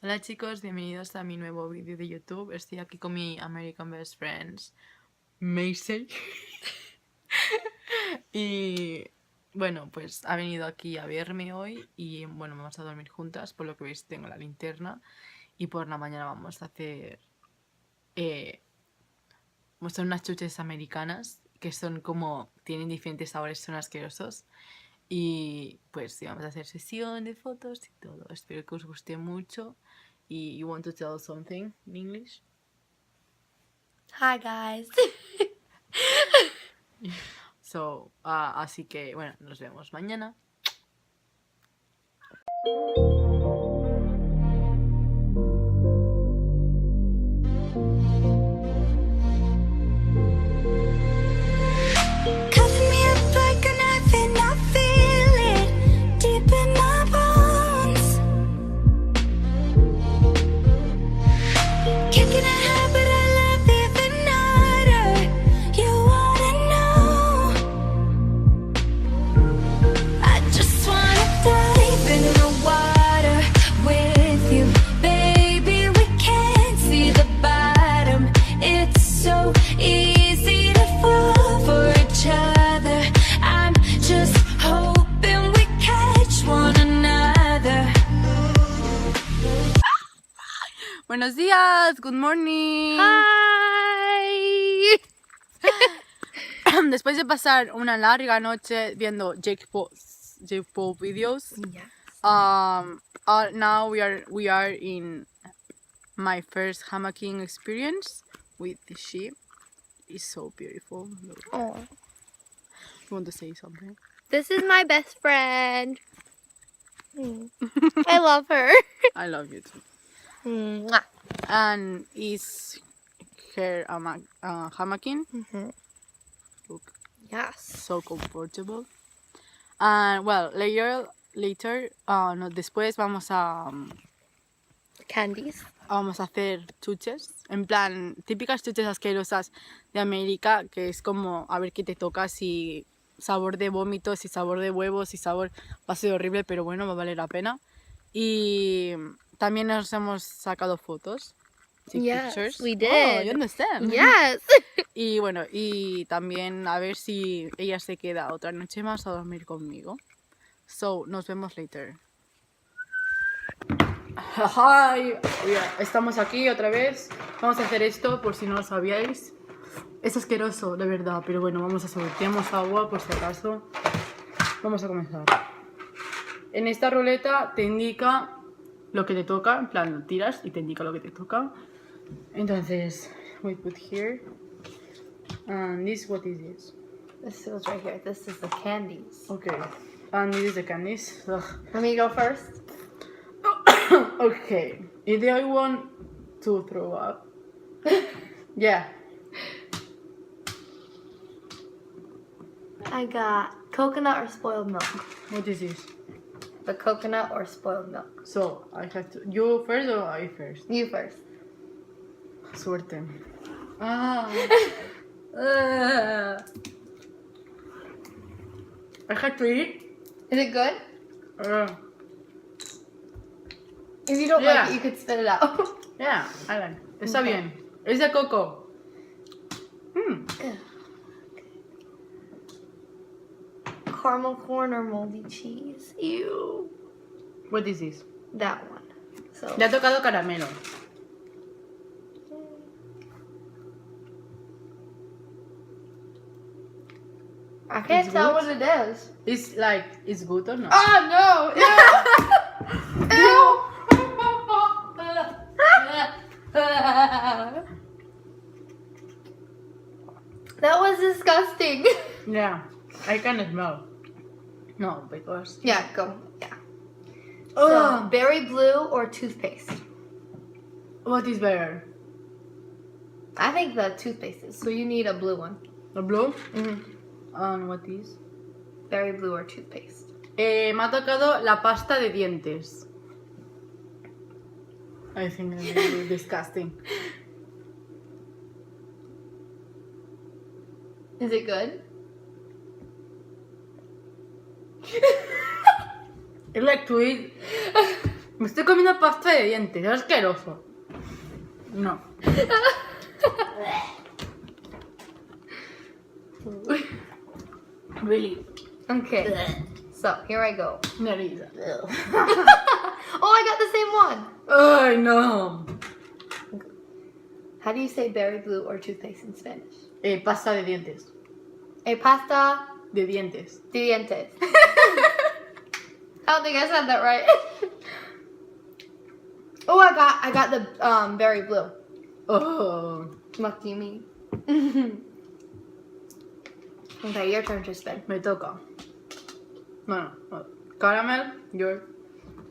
Hola chicos, bienvenidos a mi nuevo vídeo de YouTube. Estoy aquí con mi American Best Friends, Macy. Y bueno, pues ha venido aquí a verme hoy y bueno, vamos a dormir juntas. Por lo que veis tengo la linterna y por la mañana vamos a hacer son unas chuches americanas que son como, tienen diferentes sabores, son asquerosos. Y pues sí, vamos a hacer sesión de fotos y todo. Espero que os guste mucho. Y you want to tell something in English? Hi guys. So, así que bueno, nos vemos mañana. Buenos días, good morning. Hi. Después de pasar una larga noche viendo Jake Paul videos, Yes. now we are in my first hammocking experience with the sheep. It's so beautiful. Oh. You want to say something? This is my best friend. I love her. I love you too. Mwah. And is her hammocking. Look, Yes. so comfortable. And well, later, no, después vamos a Candies. hacer chuches, en plan, típicas chuches asquerosas de América, que es como a ver qué te toca, si sabor de vómitos, si sabor de huevos, si sabor, va a ser horrible, pero bueno, va a valer la pena. Y también nos hemos sacado fotos. Yes, Pictures. we did. Oh, you understand. Yes. Y bueno, y también a ver si ella se queda otra noche más a dormir conmigo. So, nos vemos later. Hi, estamos aquí otra vez. Vamos a hacer esto por si no lo sabíais. Es asqueroso, de verdad, pero bueno, vamos a subir. Tenemos agua por si acaso. Vamos a comenzar. En esta ruleta te indica lo que te toca, en plan, tiras y te indica lo que te toca. Entonces, we put here. And this, what is this? This is right here. This is the candies. Okay. And this is the candies. Ugh. Let me go first. Okay. If I want to throw up. Yeah. I got coconut or spoiled milk. What is this? The coconut or spoiled milk. So, I have to... You first or I first? You first. Suerte. Ah. I have to eat. Is it good? If you don't Yeah. like it, you could spit it out. Yeah, I like. Está Okay. bien. Es de coco. Caramel corn or moldy cheese. Ew. What is this? That one. So. Le ha tocado caramelo. I can't It's tell good? what it is. It's like, it's good or not? Oh no! Ew! Ew! That was disgusting. Yeah, I can smell. No, because... Yeah, go. Yeah. So, Ugh. berry blue or toothpaste? What is better? I think the toothpaste is. So you need a blue one. The blue? Mm-hmm. And what is? Berry blue or toothpaste? Me ha tocado la pasta de dientes. I think it's really disgusting. Is it good? It's like to eat. Me estoy comiendo pasta de dientes, es asqueroso. No. Really. Okay. So here I go. Nariz. Oh, I got the same one. Ay, no. How do you say berry blue or toothpaste in Spanish? Pasta de dientes. Pasta De dientes. de dientes. I don't think I said that right. Oh, I got the berry blue. Oh. What do you mean? Okay, your turn to spin. Me toca. No. Caramel, your.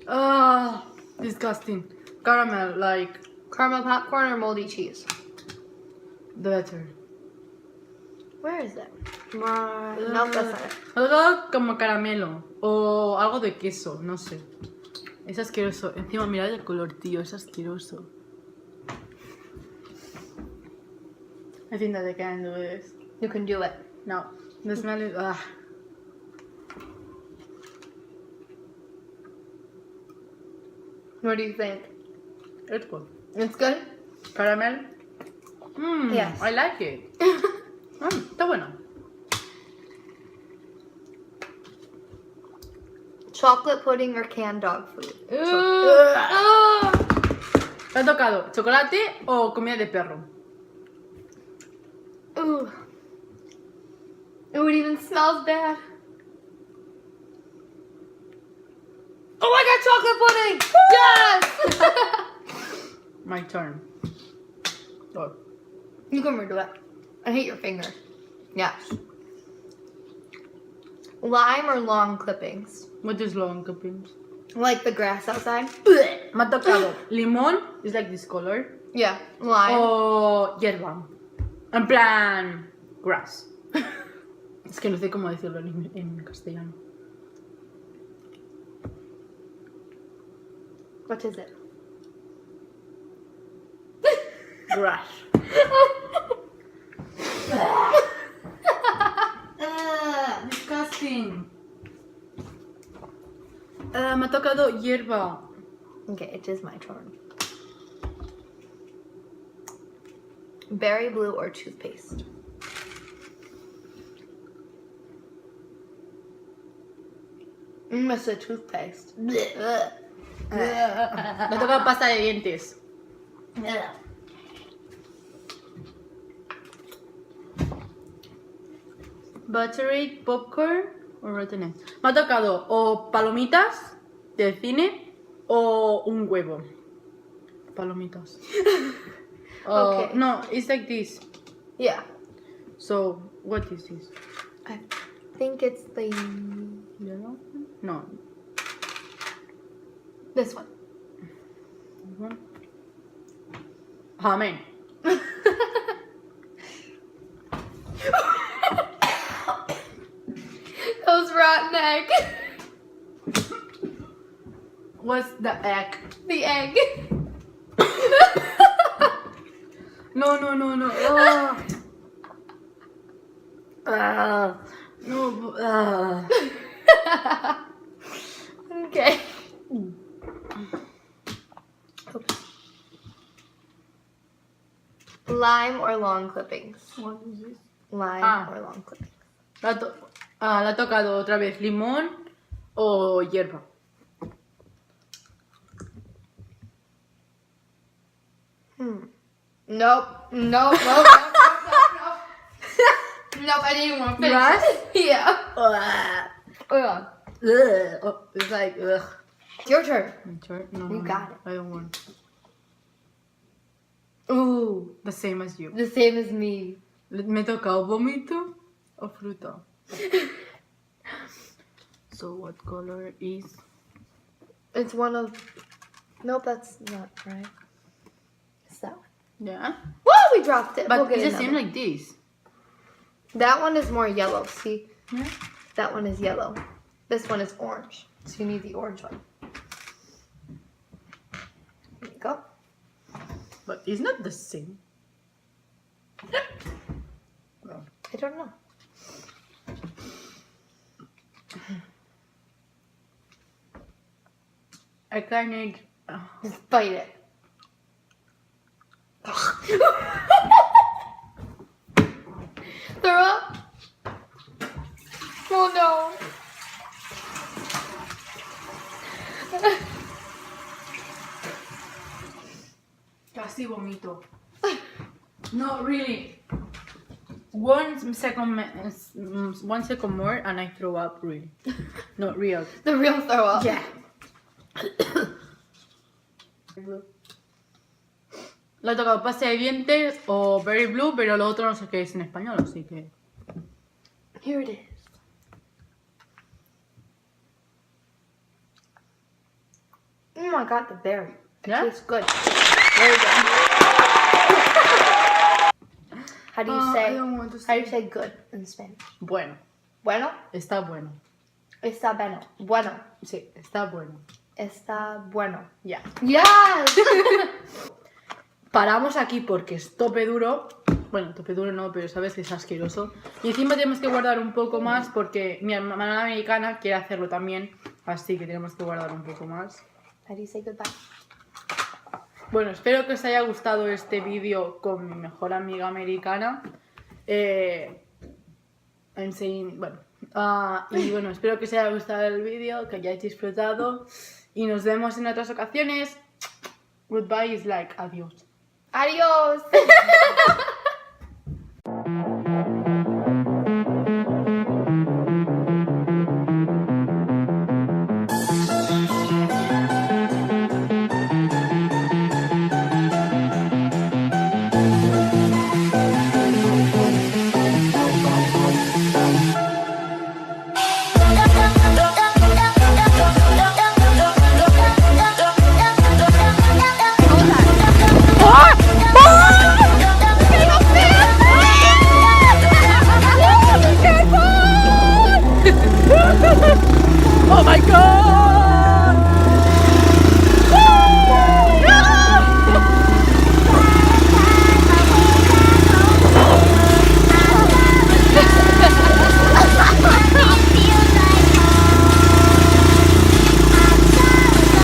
Ah, disgusting. Caramel, like Caramel popcorn or moldy cheese? the better. Where is it? No, that's not it. Algo como caramelo o algo de queso, no sé. Es asqueroso. Encima, mirad el color, tío, es asqueroso. I think that I can do this. You can do it. No, the smell is. What do you think? It's good. It's good? Caramel. Yes. I like it. Está bueno. Chocolate pudding or canned dog food? ¿Te ha tocado chocolate o comida de perro? Ooh. Ooh, it even smells bad. Oh, I got chocolate pudding! Yes! My turn. Oh. You can redo it. I hate your finger. Yes. Lime or long clippings? What is long clippings? Like the grass outside? Me ha tocado limón, is like this color. Yeah, lime. O hierba. En plan, grass. Es que no sé cómo decirlo en castellano. What is it? Grass. Disgusting. Me ha tocado hierba. Okay, it is my turn. Berry blue or toothpaste? It's a toothpaste. Me ha tocado pasta de dientes. Buttery popcorn o rotten eggs. Me ha tocado o palomitas del cine o un huevo. Palomitas. Okay. No, it's like this. Yeah. So, what is this? I think it's the... Yellow? No. This one. This one? Amen. Those rotten egg. What's the egg? The egg. No. No. Okay. Lime or long clippings? What is this? Lime or long clippings? Le ha tocado otra vez limón o hierba. Nope. Nope, I didn't even want to finish. Grass? Yeah. Ugh. Oh, it's like, ugh. It's your turn. No, You got it. I don't want. Ooh, The same as you. the same as me. Me toca o vómito o fruta. So what color is? It's one of... Nope, that's not right. It's that one. Yeah. Whoa, we dropped it. But We'll get it's the same another. like this. That one is more yellow, see? Yeah. That one is yellow. This one is orange. So you need the orange one. There you go. But it's not the same. No. It don't know. I can't eat. Just bite it. Throw up? Oh no. Casi vomito. No, really. 1 second, 1 second more and I throw up, really. Not real. The real throw up. Yeah. Le ha tocado pasta de dientes o very blue, pero lo otro no sé qué es en español, así que... Here it is. Oh my god, the berry. It Yeah? tastes good. Very good. How do you I say? don't want to How do you say. say good in Spanish? Bueno, Bueno. está bueno. Está bueno. Bueno. Sí, está bueno. Está bueno. Ya. Yes. Paramos aquí porque es tope duro. Bueno, tope duro no, pero sabes que es asqueroso. Y encima tenemos que guardar un poco más porque mi hermana americana quiere hacerlo también. Así que tenemos que guardar un poco más. How do you say goodbye? Bueno, espero que os haya gustado este vídeo con mi mejor amiga americana. I'm saying, bueno. Y bueno, espero que os haya gustado el vídeo, que hayáis disfrutado. Y nos vemos en otras ocasiones. Goodbye is like adiós. Adios.